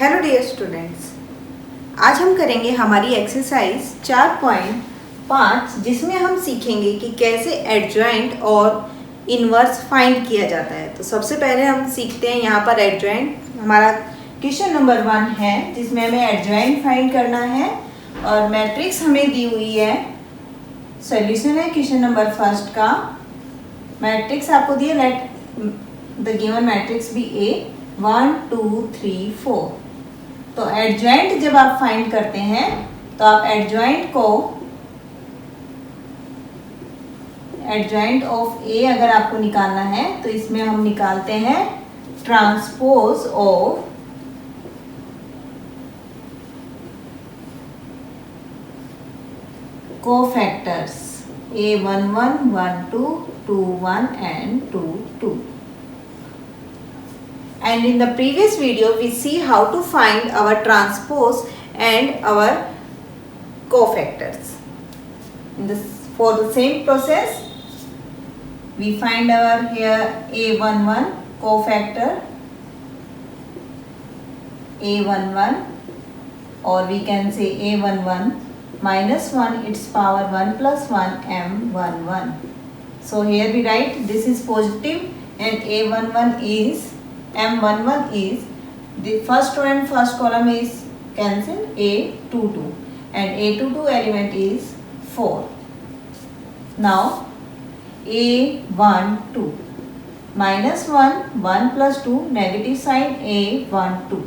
Hello dear students, आज हम करेंगे हमारी एक्सरसाइज 4.5 जिसमें हम सीखेंगे कि कैसे एडजॉइंट और इनवर्स फाइंड किया जाता है। तो सबसे पहले हम सीखते हैं यहाँ पर एडजॉइंट। हमारा क्वेश्चन नंबर 1 है जिसमें हमें एडजॉइंट फाइंड करना है और मैट्रिक्स हमें दी हुई है। सॉल्यूशन है क्वेश्चन नंबर 1 का। मैट्रिक्स आपको दिया, let the given matrix be A 1 2 3 4। तो एडजॉइंट जब आप फाइंड करते हैं तो आप एडजॉइंट ऑफ ए अगर आपको निकालना है तो इसमें हम निकालते हैं transpose of cofactors A11, 12, 21 and 22. And in the previous video we see how to find our transpose and our cofactors. For the same process we find our here A11 cofactor A11, or we can say A11 minus 1 its power 1 plus 1 M11. So here we write this is positive and A11 is M11 is the first row and first column is cancelled A22 and A22 element is 4. Now A12 minus 1 1 plus 2 negative sign A12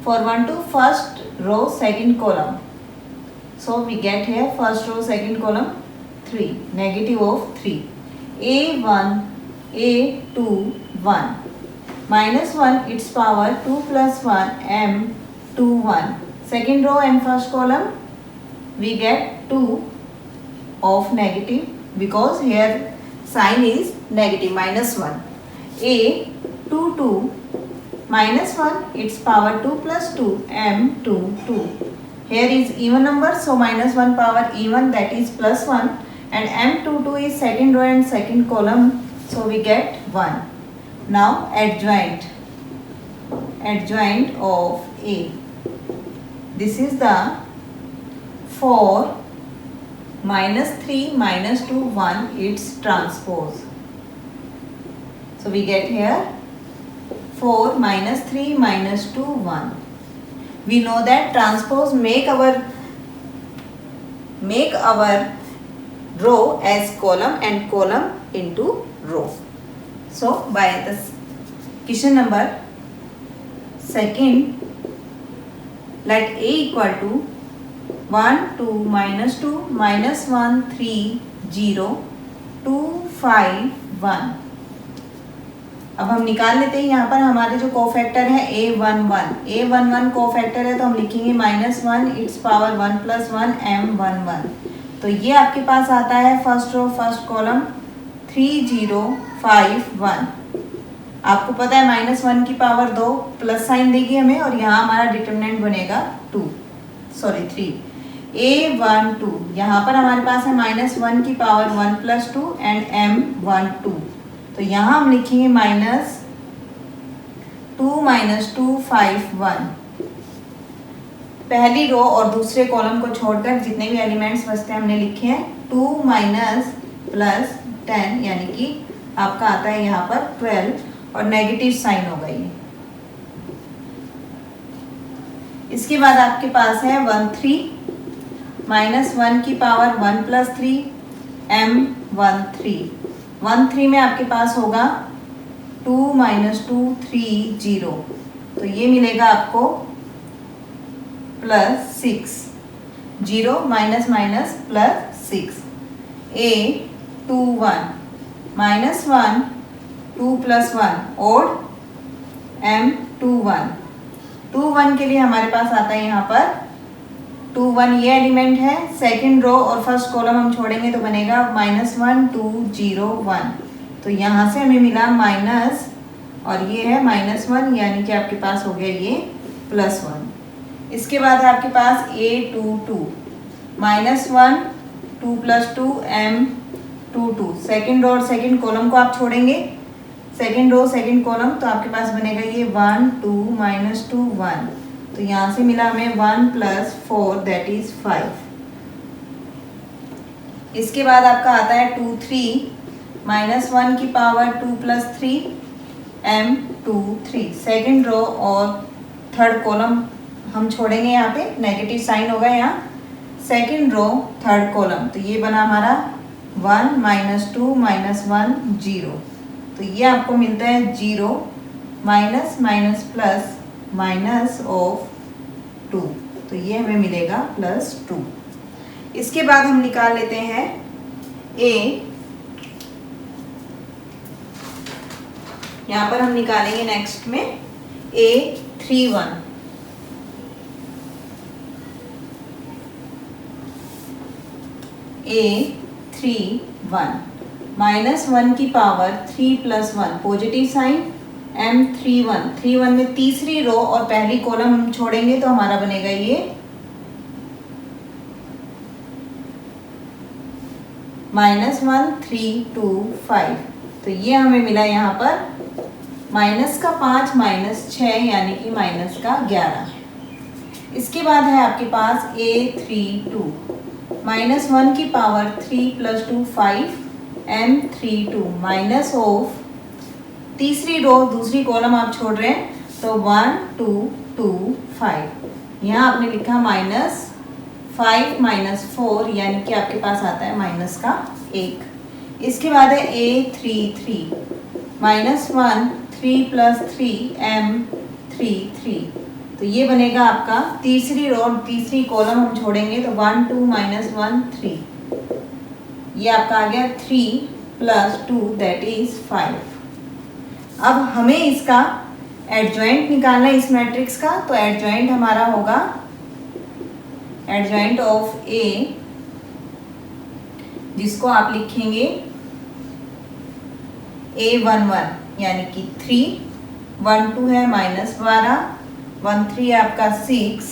for 1 to first row second column. So we get here first row second column 3 negative of 3 A1 A2 1 minus 1 its power 2 plus 1 M21 second row and first column we get 2 of negative because here sign is negative minus 1 A22 minus 1 its power 2 plus 2 M22. Here is even number, so minus 1 power even, that is plus 1, and M22 is second row and second column, so we get 1. Now adjoint of A. This is the 4 minus 3 minus 2 1 its transpose. So we get here 4 minus 3 minus 2 1. We know that transpose make our row as column and column into row. So by the question number 2, let A equal to 1 2 minus 2 minus 1 3 0 2 5 1. अब हम निकाल लेते हैं। यहाँ पर हमारे जो cofactor है A11 कोफैक्टर है तो हम लिखेंगे minus 1 its power 1 plus 1 M11. तो ये आपके पास आता है फर्स्ट रो फर्स्ट कॉलम 3 0 5 1। आपको पता है minus 1 की पावर 2 प्लस साइन देगी हमें और यहाँ हमारा डिटरमिनेंट बनेगा 3 A12। यहाँ पर हमारे पास है minus 1 की पावर 1 plus 2 and M12। तो यहाँ हम लिखेंगे minus 2 5 1। पहली रो और दूसरे कॉलम को छोड़कर जितने भी एलिमेंट्स बचते हैं हमने लिखे हैं 2 माइनस प्लस 10, यानी कि आपका आता है यहाँ पर 12 और नेगेटिव साइन होगा ये। इसके बाद आपके पास है 13 माइनस 1 की पावर 1 प्लस 3 M13। 13 में आपके पास होगा 2 माइनस 2 3 0, तो ये मिलेगा आपको plus 6 0 minus minus plus 6 A21 minus 1 2 plus 1 और M21। 21 के लिए हमारे पास आता है यहाँ पर 21 ये एलिमेंट है। सेकंड रो और फर्स्ट कॉलम हम छोड़ेंगे तो बनेगा minus 1 2 0 1। तो यहाँ से हमें मिला माइनस और ये है -1, यानी कि आपके पास हो गया ये +1। इसके बाद है आपके पास A22 -1 2 + 2 M22। सेकंड रो और सेकंड कॉलम को आप छोड़ेंगे, सेकंड रो सेकंड कॉलम, तो आपके पास बनेगा ये 1 2 -2 1 तो यहाँ से मिला हमें 1 + 4 दैट इज 5। इसके बाद आपका आता है 2 3 -1 की पावर 2 + 3 m2 3। सेकेंड रो और थर्ड कॉलम हम छोड़ेंगे, यहाँ पे नेगेटिव साइन होगा यहाँ। सेकेंड रो थर्ड कॉलम, तो ये बना हमारा 1 -2 -1 0। तो ये आपको मिलता है 0 minus minus plus minus of 2, तो ये हमें मिलेगा +2। इसके बाद हम निकाल लेते हैं a। यहाँ पर हम निकालेंगे नेक्स्ट में A31। A31 -1 की पावर 3 + 1 पॉजिटिव साइन M31। 31 में तीसरी रो और पहली कॉलम हम छोड़ेंगे तो हमारा बनेगा ये -1 3 2 5। तो ये हमें मिला यहाँ पर -5 -6 यानी कि -11। इसके बाद है आपके पास A32 -1 की पावर 3 + 2 5 M32 माइनस ऑफ तीसरी रो दूसरी कॉलम आप छोड़ रहे हैं तो 1 2 2 5। यहाँ आपने लिखा -5 -4 यानी कि आपके पास आता है -1। इसके बाद है A33 -1 3 + 3 M33। तो ये बनेगा आपका तीसरी रो तीसरी कॉलम हम छोड़ेंगे तो 1 2 -1 3। ये आपका आ गया 3 + 2 दैट इज 5। अब हमें इसका एडजॉइंट निकालना है इस मैट्रिक्स का, तो एडजॉइंट हमारा होगा एडजॉइंट ऑफ A, जिसको आप लिखेंगे A11 यानी कि 3 1 2 है -12 1 3 है आपका 6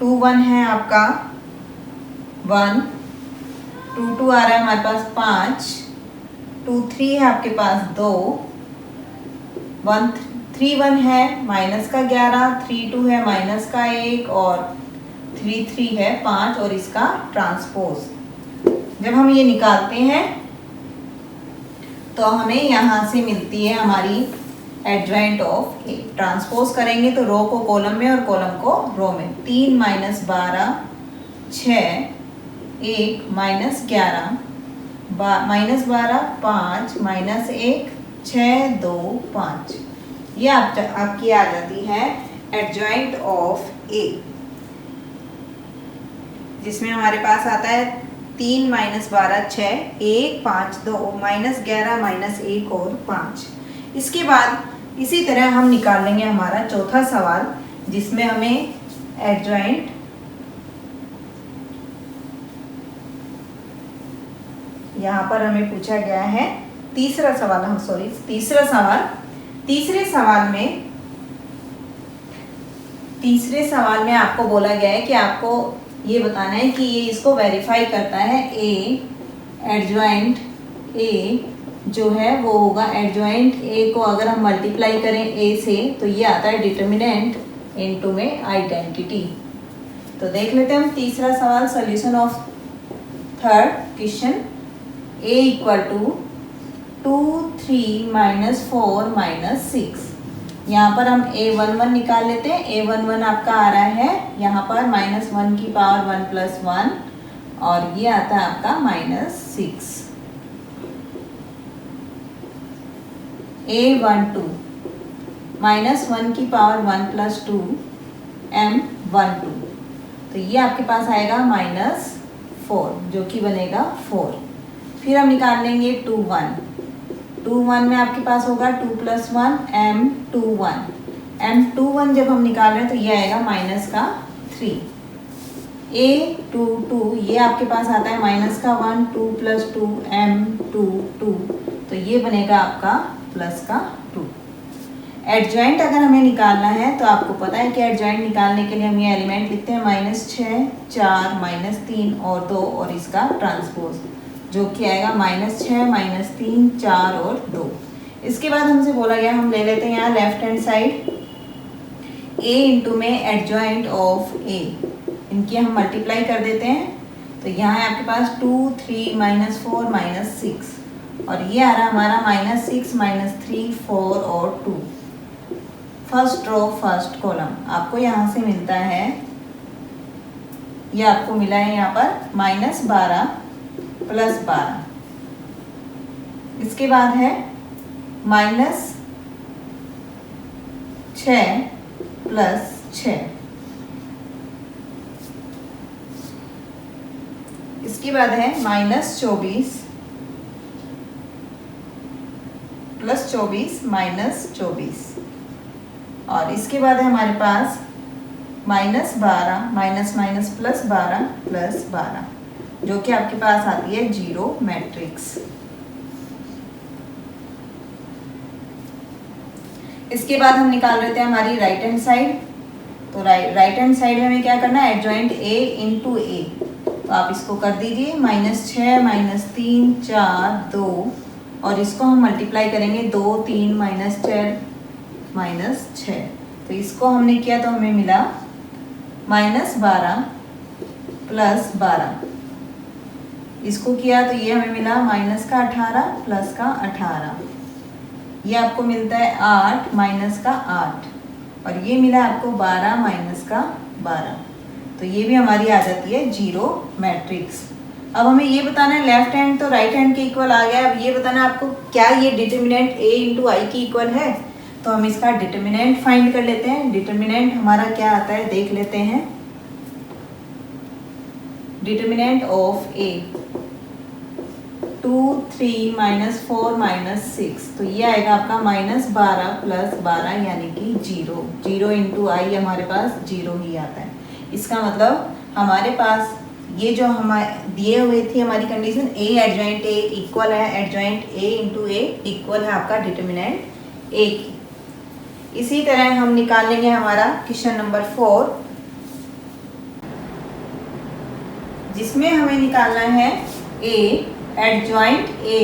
2 1 है आपका 1 2 2 आ रहा है हमारे पास 5 2 3 है आपके पास 2 1 3 1 है -11 3 2 है -1 और 3 3 है 5 और इसका ट्रांसपोज। जब हम ये निकालते हैं तो हमें यहाँ से मिलती है हमारी एडजॉइंट ऑफ A। ट्रांसपोज करेंगे तो रो को कॉलम में और कॉलम को रो में। 3 -12 6 1 -11 -12 5 -1 6 2 5। ये आपकी आ जाती है एडजॉइंट ऑफ A, जिसमें हमारे पास आता है 3 -12 6 1 5 2 -11 -1 और 5। इसके बाद इसी तरह हम निकाल लेंगे हमारा चौथा सवाल, जिसमें हमें एडजॉइंट यहाँ पर हमें पूछा गया है तीसरा सवाल तीसरे सवाल में आपको बोला गया है कि आपको ये बताना है कि ये इसको वेरीफाई करता है A। एडजॉइंट A जो है वो होगा एडजॉइंट A को अगर हम मल्टीप्लाई करें A से तो ये आता है डिटर्मिनेंट इनटू में आइडेंटिटी। तो देख लेते हैं हम तीसरा सवाल, solution of third question. A = 2 3 -4 -6। यहाँ पर हम A11 निकाल लेते हैं। A11 आपका आ रहा है यहाँ पर -1 की पावर 1 + 1 और ये आता है आपका -6। A12 -1 की पावर 1 + 2 M12। तो ये आपके पास आएगा -4 जो कि बनेगा 4। फिर हम निकाल लेंगे 2 1 में आपके पास होगा 2 + 1 M21 जब हम निकाल रहे हैं तो ये आएगा -3। A22 ये आपके पास आता है -1 2 + 2 M22। तो ये बनेगा आपका +2। एडजॉइंट अगर हमें निकालना है तो आपको पता है कि एडजॉइंट निकालने के लिए हम ये एलिमेंट लिखते हैं -6 4 -3 और 2 और इसका ट्रांसपोज जो कि आएगा -6 -3 4 और 2। इसके बाद हमसे बोला गया हम ले लेते हैं यहाँ लेफ्ट हैंड साइड ए इंटू में एडजॉइंट ऑफ ए, इनकी हम मल्टीप्लाई कर देते हैं। तो यहाँ है आपके पास 2 3 -4 -6 और ये आ रहा हमारा -6 -3 4 और 2। फर्स्ट रो फर्स्ट कॉलम आपको यहाँ से मिलता है, ये आपको मिला है यहाँ पर -12 + 12। इसके बाद है -6 + 6। इसके बाद है -24 + 24 -24 और इसके बाद है हमारे पास -12 +- +12 + 12 जो कि आपके पास आती है 0 मैट्रिक्स। इसके बाद हम निकाल लेते हैं हमारी राइट हैंड साइड। तो राइट हैंड साइड में हमें क्या करना है, एडजॉइंट ए इंटू ए। तो आप इसको कर दीजिए -6 -3 4 2 और इसको हम मल्टीप्लाई करेंगे 2 3 -4 -6। तो इसको हमने किया तो हमें मिला -12 + 12। इसको किया तो ये हमें मिला -18 + 18। ये आपको मिलता है 8 - 8 और ये मिला आपको 12 - 12। तो ये भी हमारी आ जाती है 0 मैट्रिक्स। अब हमें ये बताना है लेफ्ट हैंड तो राइट हैंड के इक्वल आ गया। अब ये बताना है आपको क्या ये डिटर्मिनेंट a इंटू आई की इक्वल है। तो हम इसका डिटर्मिनेंट फाइंड कर लेते हैं। डिटर्मिनेंट हमारा क्या आता है देख लेते हैं। डिटर्मिनेंट ऑफ a 2 3 -4 -6 तो ये आएगा आपका -12 + 12 यानी कि 0। 0 इंटू आई हमारे पास 0 ही आता है। इसका मतलब हमारे पास ये जो हमारे दिए हुए थी हमारी condition a adjoint a equal है adjoint a into a equal है आपका डिटर्मिनेंट a की। इसी तरह हम निकाल लेंगे हमारा क्वेश्चन नंबर 4 जिसमें हमें निकालना है a एडजॉइंट a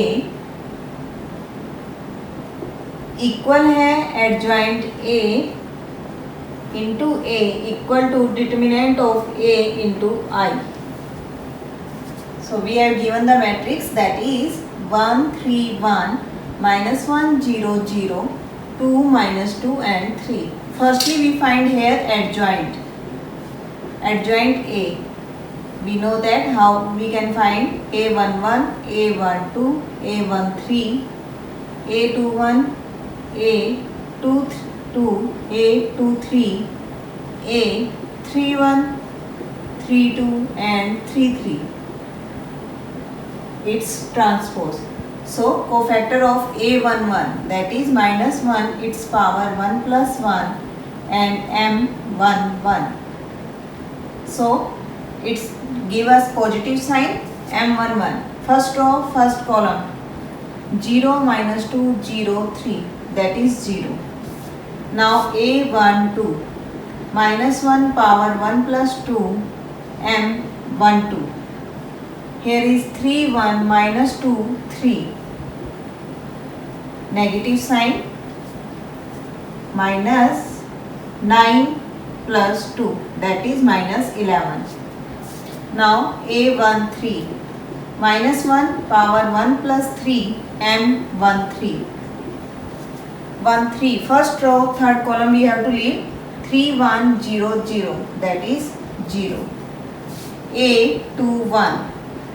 इक्वल है adjoint a into a equal to determinant of a into I। So we have given the matrix that is 1 3 1 -1 0 0 2 -2 and 3. Firstly we find here adjoint A. We know that how we can find A11 A12 A13 A21 A22 A23 A31 32 and 33. Its transpose. So cofactor of A11 that is -1 its power 1 + 1 and M11. So it's give us positive sign M11. First row first column 0 -2 0 3 that is 0. Now A12 -1 power 1 + 2 M12. Here is 3 1 -2 3 negative sign -9 + 2 that is -11. Now A13 -1 power 1 + 3 M13. 1 3 first row third column we have to leave 3 1 0 0 that is 0. A21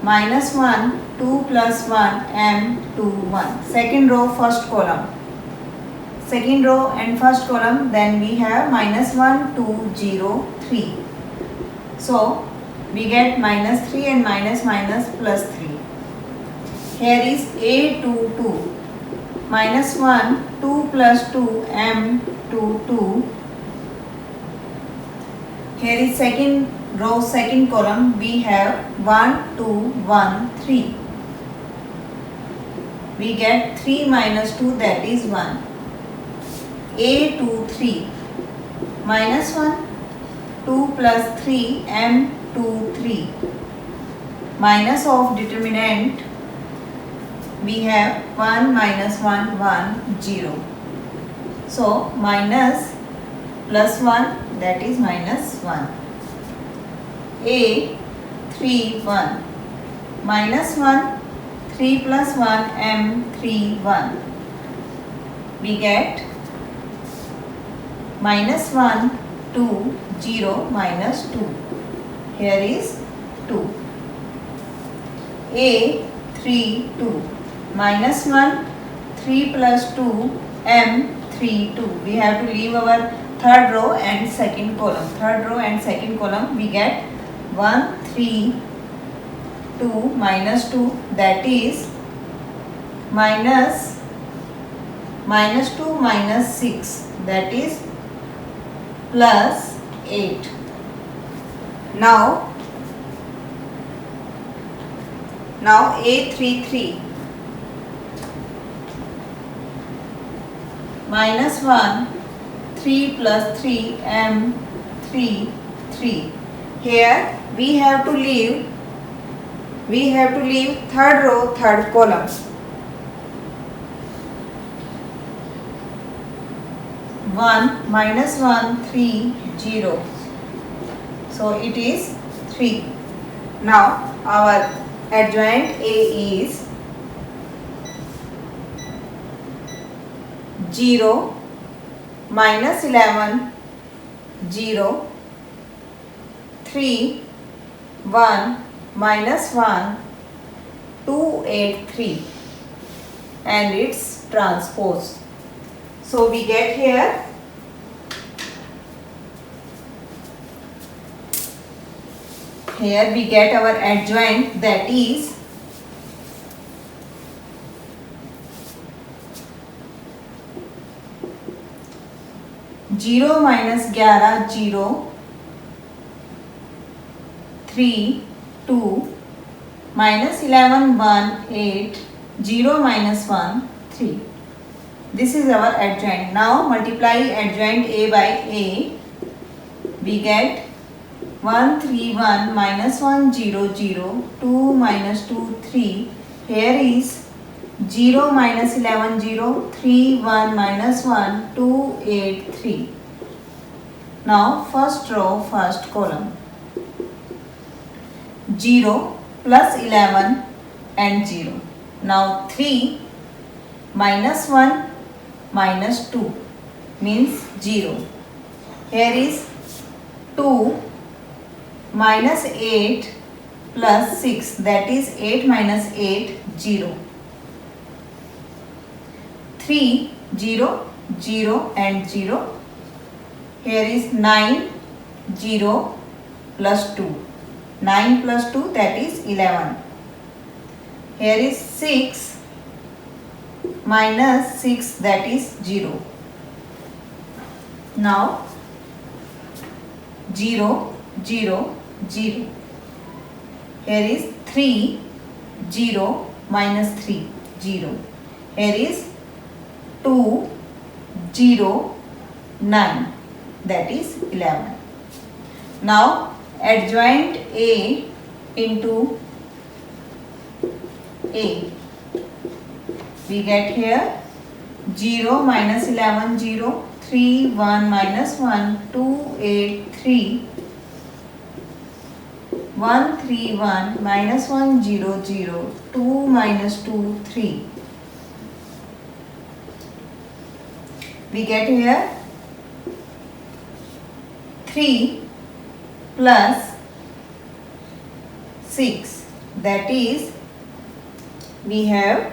-1 2 + 1 M21. Second row first column. Second row and first column then we have -1 2 0 3. So we get -3 and minus +3. Here is A22 -1 2 + 2 M22. Here is second row second column we have 1 2 1 3. We get 3 - 2 that is 1. A23 -1 2 + 3 M23. Minus of determinant we have 1 - 1 1 0. So minus plus 1 that is minus 1. A 3 1 minus 1 3 plus 1 M 3 1. We get minus 1 2 0 minus 2. Here is 2. A 3 2 minus 1 3 plus 2 M 3 2. We have to leave our third row and second column. Third row and second column we get 1 3 2 minus 2 that is minus 2 minus 6 that is plus 8. Now A 3 3 minus 1 3 plus 3 M 3 3. Here we have to leave third row third column. 1 minus 1 3 0. So it is 3. Now our adjoint A is 0 minus 11 0 3 1 minus 1 2 8 3 and its transpose. So we get here we get our adjoint that is 0 minus 11 0 3 2 minus 11 1 8 0 minus 1 3. This is our adjoint. Now multiply adjoint A by A. We get 1 3 1 minus 1 0 0 2 minus 2 3. Here is 0 minus 11 0 3 1 minus 1 2 8 3. Now first row first column 0 plus 11 and 0. Now 3 minus 1 minus 2 means 0. Here is 2 minus 8 plus 6 that is 8 minus 8 0. 3 0 0 and 0. Here is 9 0 plus 2. 9 plus 2 that is 11. Here is 6 minus 6 that is 0. Now 0 0 0. Here is 3 0 minus 3 0. Here is 2 0 9 that is 11. Now adjoint A into A. We get here 0 minus 11 0 3 1 minus 1 2 8 3 1 3 1 minus 1 0 0 2 minus 2 3. We get here 3 plus 6 that is we have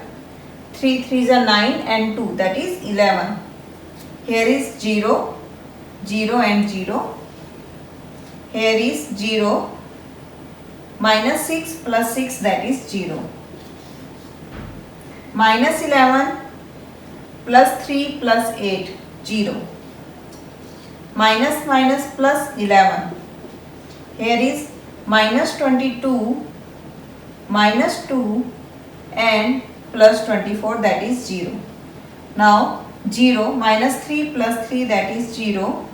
3 3s are 9 and 2 that is 11. Here is 0 0 and 0. Here is 0 minus 6 plus 6 that is 0. Minus 11 plus 3 plus 8 0. Minus minus plus 11. Here is minus 22 minus 2 and plus 24 that is 0. Now 0 minus 3 plus 3 that is 0.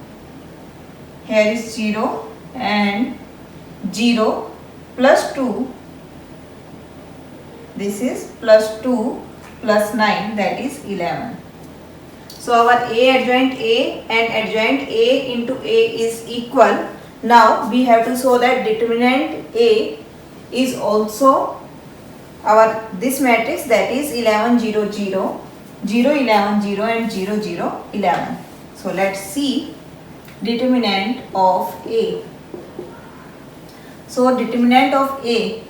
Here is 0 and 0 plus 2. This is plus 2 plus 9 that is 11. So our A adjoint A and adjoint A into A is equal. Now we have to show that determinant A is also our this matrix, that is 11 0 0 0 11 0 and 0 0 11. So let's see determinant of A. So determinant of A,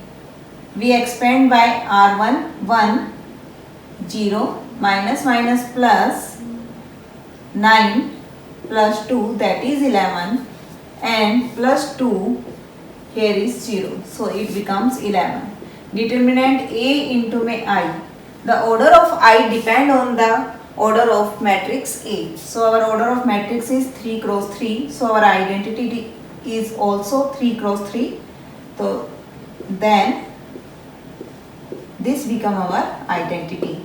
we expand by R1 1 0 minus minus plus 9 plus 2, that is 11, and plus 2 here is 0. So it becomes 11. Determinant A into I. The order of I depend on the order of matrix A. So our order of matrix is 3 cross 3. So our identity is also 3 cross 3. So then this become our identity.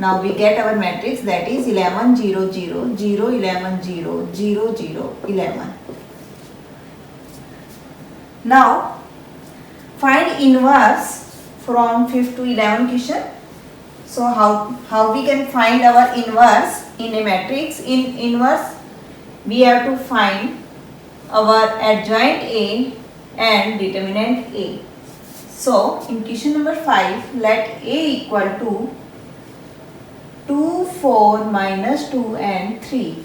Now we get our matrix, that is 11 0 0 0 11 0 0 0 11. Now find inverse from 5th to 11 question. So how we can find our inverse in a matrix? In inverse we have to find our adjoint A and determinant A. So in question number 5, let A equal to 2 4 minus 2 and 3.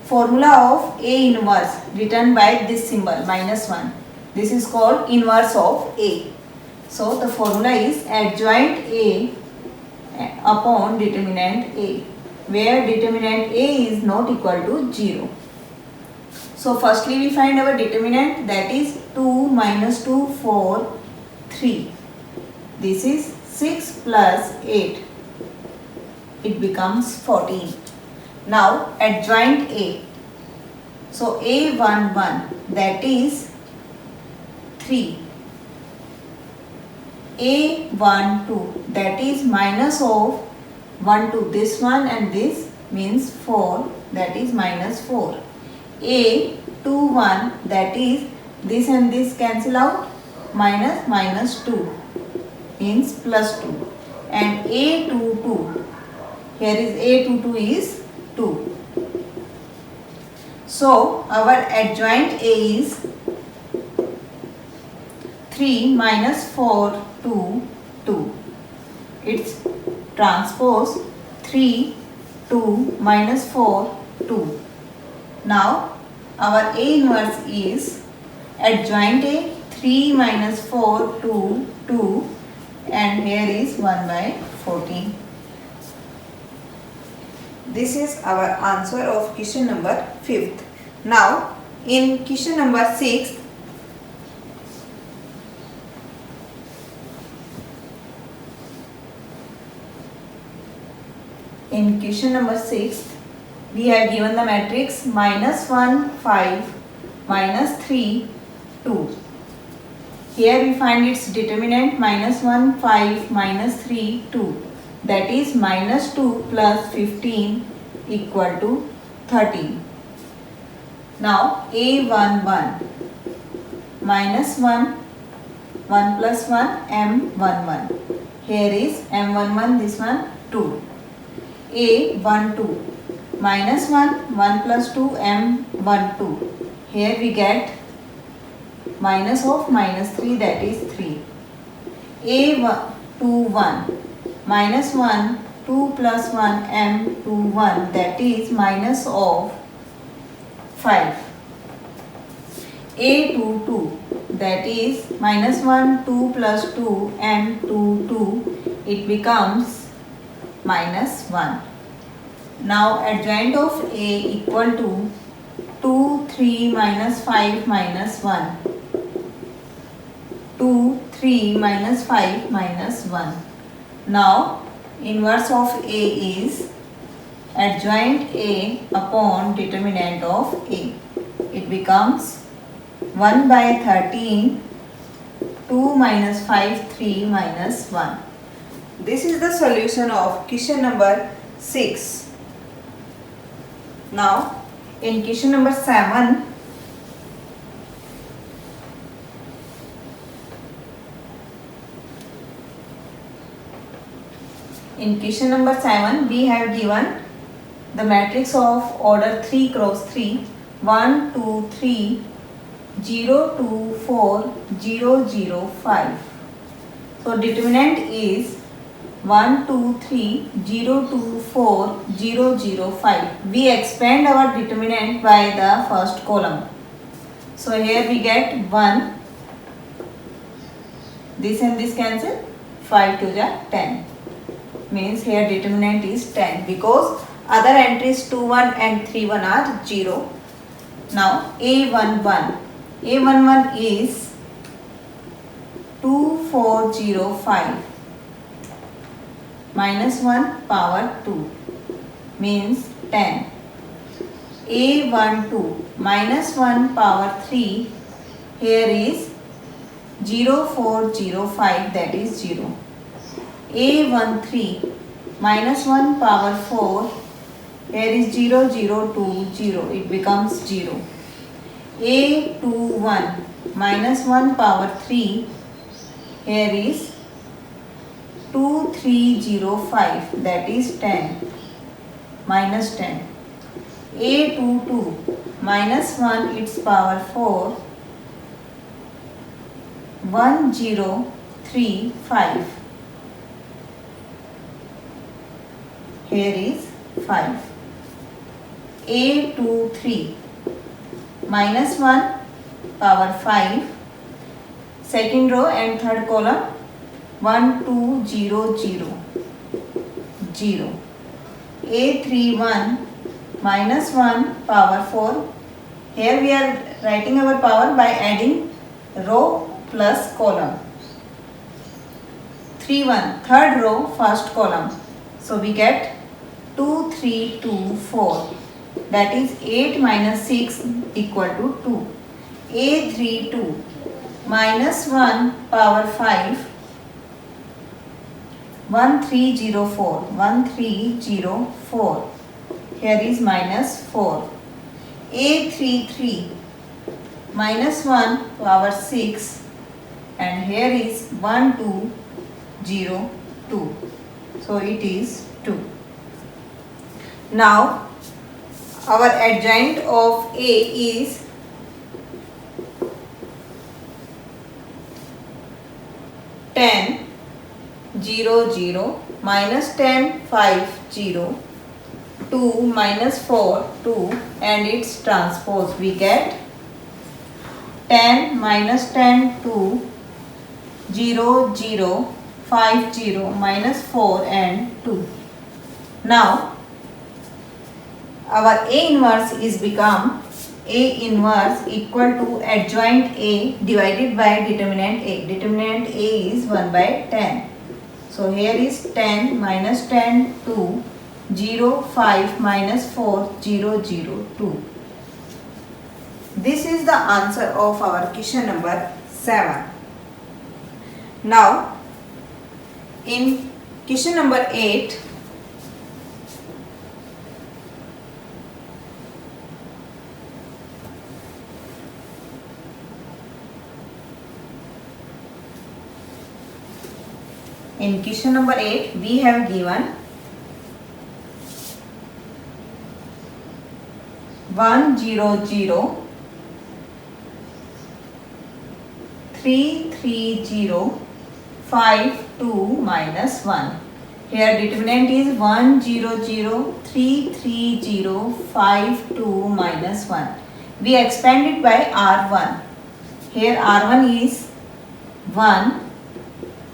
Formula of A inverse written by this symbol -1. This is called inverse of A. So the formula is adjoint A upon determinant A, where determinant A is not equal to 0. So firstly we find our determinant, that is 2 minus 2 4 3. This is 6 plus 8. It becomes 14. Now adjoint A. So A11, that is 3. A12, that is minus of 1 2. This one and this means 4, that is minus 4. A21, that is this and this cancel out, minus 2 means plus 2. And A22, here is A22 is 2. So our adjoint A is 3 minus 4 2 2. Its transpose 3 2 minus 4 2. Now our A inverse is adjoint A 3 minus 4 2 2, and here is 1 by 14. This is our answer of question number 5th. Now in question number 6th, we have given the matrix -1 5 -3 2. Here we find its determinant -1 5 -3 2. That is -2 plus 15 equal to 13. Now A11, -1 1 plus 1 M11. Here is M11, this one 2. A12, -1 1 plus 2 M12. Here we get minus of -3, that is 3. A21, -1 2 plus 1 M21, that is minus of 5. A22, that is -1 2 plus 2 M22, it becomes -1. Now adjoint of A equal to 2 3 minus 5 minus 1. 2 3 minus 5 minus 1. Now inverse of A is adjoint A upon determinant of A. It becomes 1 by 13, 2 minus 5 3 minus 1. This is the solution of question number 6. Now in question number 7, we have given the matrix of order 3 cross 3, 1, 2, 3, 0, 2, 4, 0, 0, 5. So determinant is 1, 2, 3, 0, 2, 4, 0, 0, 5. We expand our determinant by the first column. So here we get 1. This and this cancel. 5 to the 10. Means here determinant is 10 because other entries 2, 1 and 3, 1 are 0. Now A11. A11 is 2405 minus 1 power 2 means 10. A12 minus 1 power 3 here is 0405 that is 0. A13 minus 1 power 4 here is 0020 it becomes 0. A21 minus 1 power 3 here is 2305 that is 10 minus 10. A22 minus 1 its power 4 1035 here is 5. A23 minus 1 power 5 second row and third column 1200 0. A31 minus 1 power 4 here we are writing our power by adding row plus column. 31 third row first column so we get 2324 that is 8 minus 6 equal to 2. A32 minus 1 power 5 1304 here is minus 4. A33 minus 1 power 6 and here is 1202 so it is 2. Now our adjoint of A is 10 0 0 minus 10 5 0 2 minus 4 2 and its transpose we get 10 minus 10 2 0 0 5 0 minus 4 and 2. Now our A inverse is become A inverse equal to adjoint A divided by determinant A. Determinant A is 1 by 10. So here is 10 minus 10 2 0 5 minus 4 0 0 2. This is the answer of our question number 7. Now in question number 8 we have given 1 0 0 3 3 0 5 2 minus 1. Here determinant is 1 0 0 3 3 0 5 2 minus 1. We expand it by R1. Here R1 is 1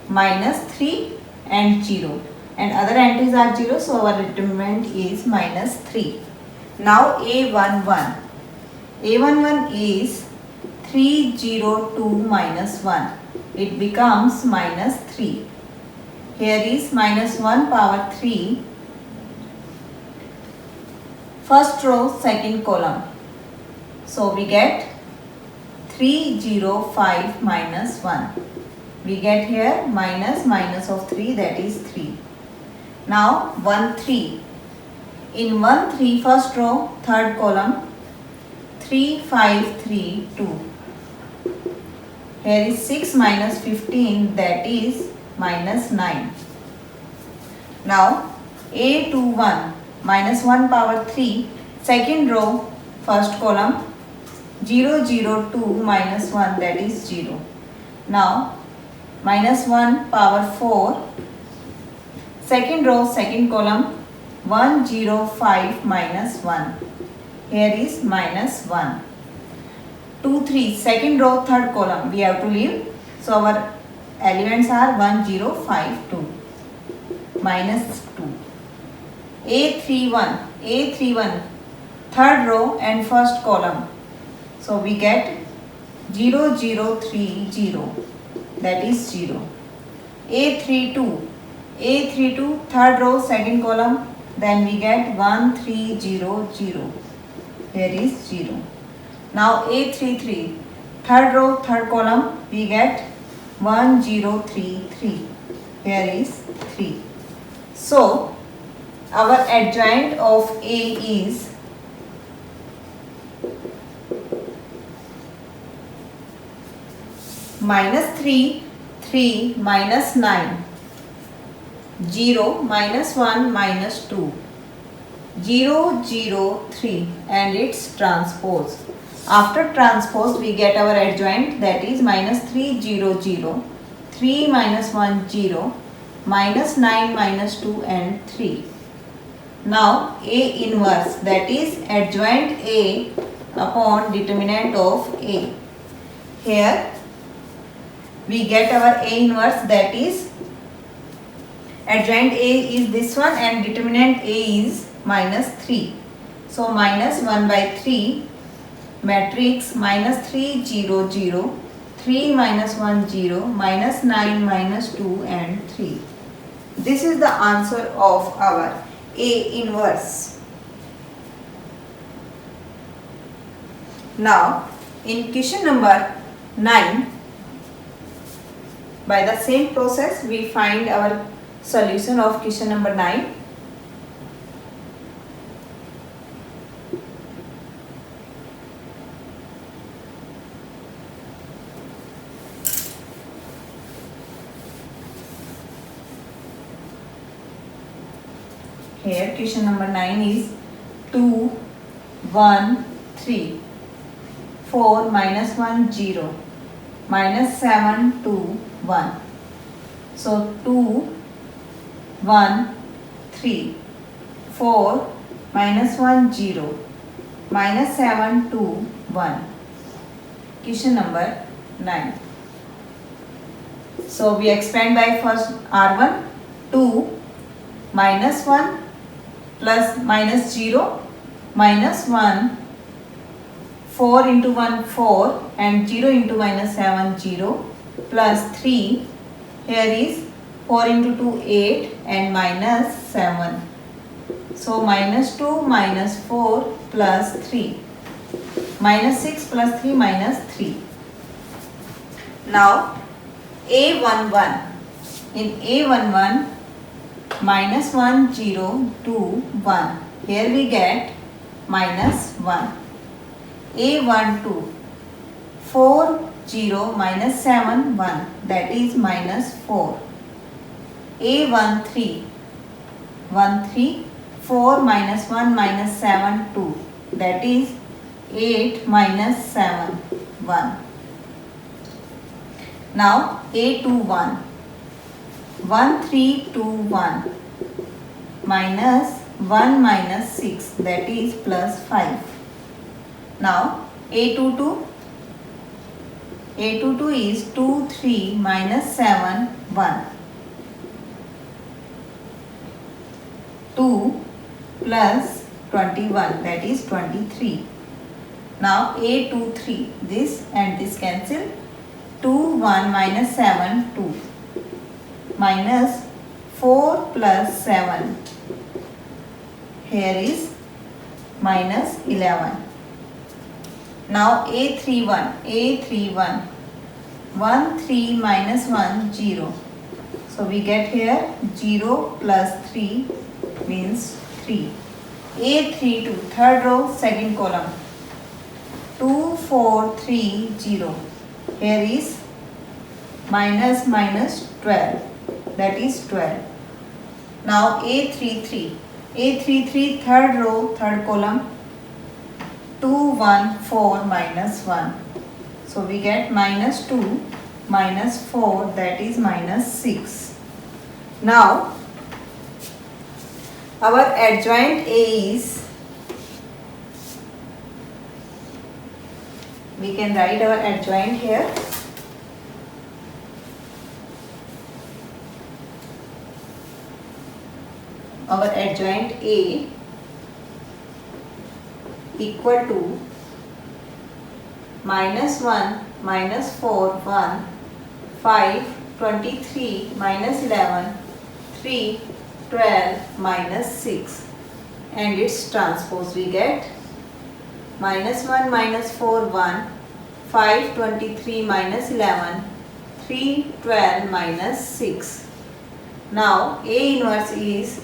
minus 3 and 0 and other entries are 0 so our determinant is minus 3. Now A11. A11 is 302 minus 1. It becomes minus 3. Here is minus 1 power 3. First row, second column. So we get 305 minus 1. We get here minus of 3 that is 3. Now 1 3. In 1 3 first row, third column 3 5 3 2. Here is 6 minus 15 that is minus 9. Now A21 minus 1 power 3, second row, first column, 0, 0, 2, minus 1, that is 0. Now, minus 1 power 4, second row, second column, 1, 0, 5, minus 1. Here is minus 1. 2, 3, second row, third column, we have to leave. So, our elements are 1, 0, 5, 2, minus 2. A31, third row and first column. So, we get 0, 0, 3, 0, that is 0. A32, third row, second column, then we get 1, 3, 0, 0. Here is 0. Now A33, third row, third column, we get 1, 0, 3, 3. Here is 3. So, our adjoint of A is minus 3, 3, minus 9, 0, minus 1, minus 2, 0, 0, 3 and its transpose. After transpose we get our adjoint, that is minus 3, 0, 0, 3, minus 1, 0, minus 9, minus 2 and 3. Now A inverse, that is adjoint A upon determinant of A. Here we get our A inverse, that is adjoint A is this one and determinant A is minus 3. So minus 1 by 3, matrix minus 3, 0, 0, 3, minus 1, 0, minus 9, minus 2 and 3. This is the answer of our A inverse. Now in question number 9, by the same process we find our solution of question number 9. Here question number 9 is 2, 1, 3, 4, minus 1, 0, minus 7, 2, 1. So 2, 1, 3, 4, minus 1, 0, minus 7, 2, 1. Question number 9. So we expand by first R1, 2, minus 1, plus minus 0, minus 1, 4 into 1, 4 and 0 into minus 7, 0, plus 3, here is 4 into 2, 8 and minus 7. So minus 2, minus 4 plus 3, minus 6 plus 3, minus 3. Now A11, in A11, minus 1, 0, 2, 1. Here we get minus 1. A12, 4, 0, minus 7, 1. That is minus 4. A13, 13, 4, minus 1, minus 7, 2. That is 8, minus 7, 1. Now A21, 1, 3, 2, 1, minus 1, minus 6, that is plus 5. Now A22, A22 is 2, 3, minus 7, 1. 2 plus 21, that is 23. Now A23, this and this cancel. 2, 1, minus 7, 2. Minus 4 plus 7. Here is minus 11. Now A31, 1, 3, minus 1, 0. So we get here 0 plus 3 means 3. A32, third row, second column. 2, 4, 3, 0. Here is minus minus 12. That is 12. Now A33, A33 third row third column 2 1 4 minus 1. So we get minus 2 minus 4, that is minus 6. Now our adjoint A is, we can write our adjoint here. Our adjoint A equal to minus 1 minus 4 1 5 23 minus 11 3 12 minus 6, and its transpose we get minus 1 minus 4 1 5 23 minus 11 3 12 minus 6. Now A inverse is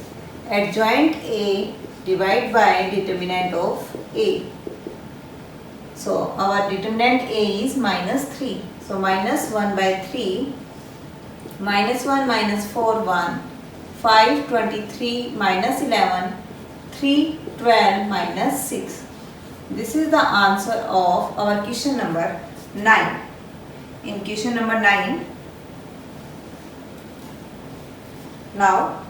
adjoint A divided by determinant of A. So our determinant A is minus 3. So minus 1 by 3, minus 1 minus 4 1, 5 23 minus 11, 3 12 minus 6. This is the answer of our question number 9. In question number 9, now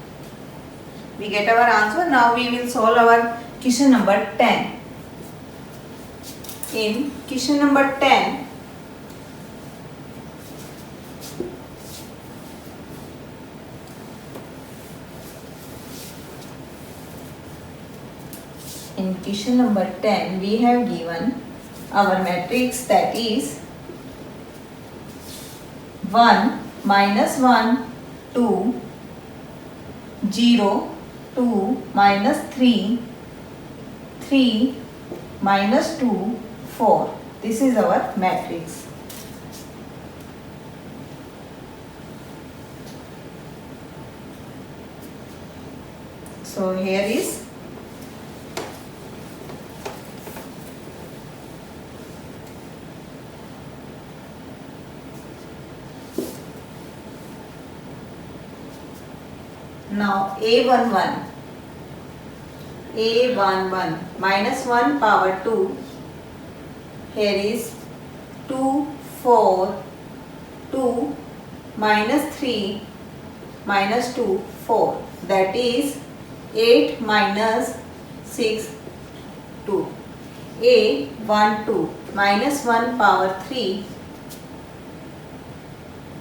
we get our answer. Now we will solve our question number 10. In question number 10, we have given our matrix, that is 1 minus 1 2 0 2 minus 3 3 minus 2 4. This is our matrix. So here is now A11 minus 1 power 2. Here is 2 4 2 minus 3 minus 2 4, that is 8 minus 6 2. A12 minus 1 power 3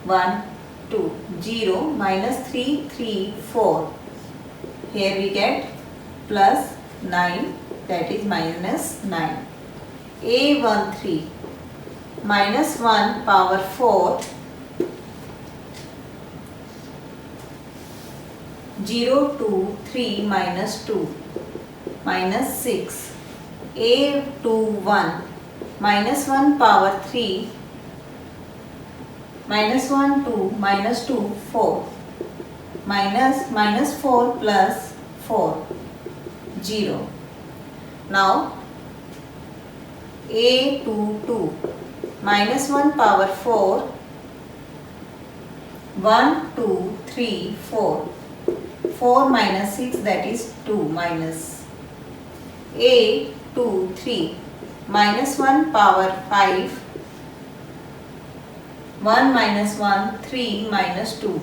1 2 0 minus 3 3 4. Here we get plus 9, that is minus 9. A13 minus 1 power 4 0 2 3 minus 2 minus 6. A21 minus 1 power 3 minus 1 2 minus 2 4 minus 4 plus 4 0. Now A22 minus 1 power 4 1 2 3 4 4 minus 6, that is 2 minus. A23 minus 1 power 5 1 minus 1 3 minus 2.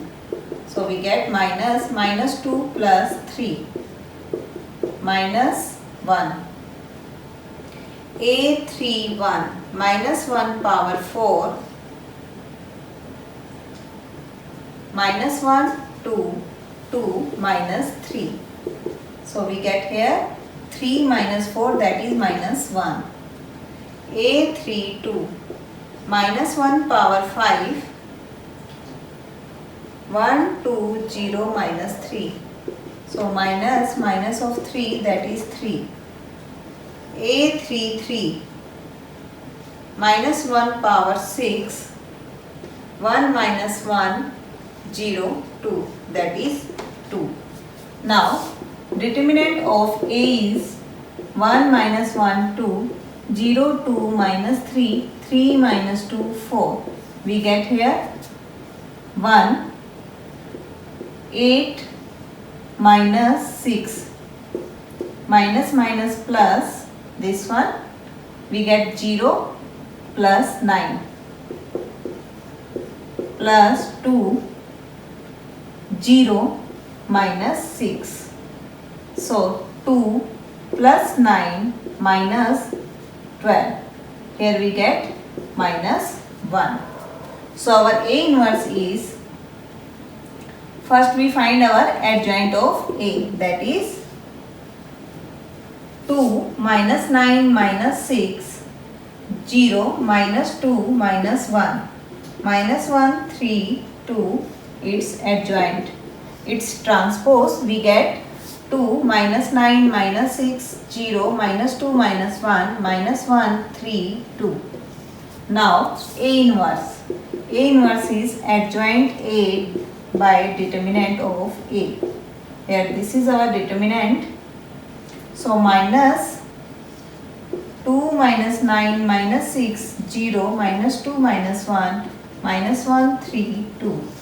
So we get minus 2 plus 3 minus 1. A31 minus 1 power 4 minus 1 2 2 minus 3. So we get here 3 minus 4, that is minus 1. A32 minus 1 power 5 1 2 0 minus 3. So minus of 3, that is 3. A33 minus 1 power 6 1 minus 1 0 2, that is 2. Now determinant of A is 1 minus 1 2 0 2 minus 3 3 minus 2 4. We get here 1 8 minus 6 minus minus plus this one, we get 0 plus 9 plus 2, 0 minus 6. So 2 plus 9 minus 12. Here we get minus 1. So our A inverse is, first we find our adjoint of A, that is 2 minus 9 minus 6, 0 minus 2 minus 1. Minus 1, 3, 2, its adjoint. Its transpose, we get 2 minus 9 minus 6, 0 minus 2 minus 1, minus 1, 3, 2. Now A inverse. A inverse is adjoint A by determinant of A. Here this is our determinant. So minus 2 minus 9 minus 6, 0 minus 2 minus 1, minus 1, 3, 2.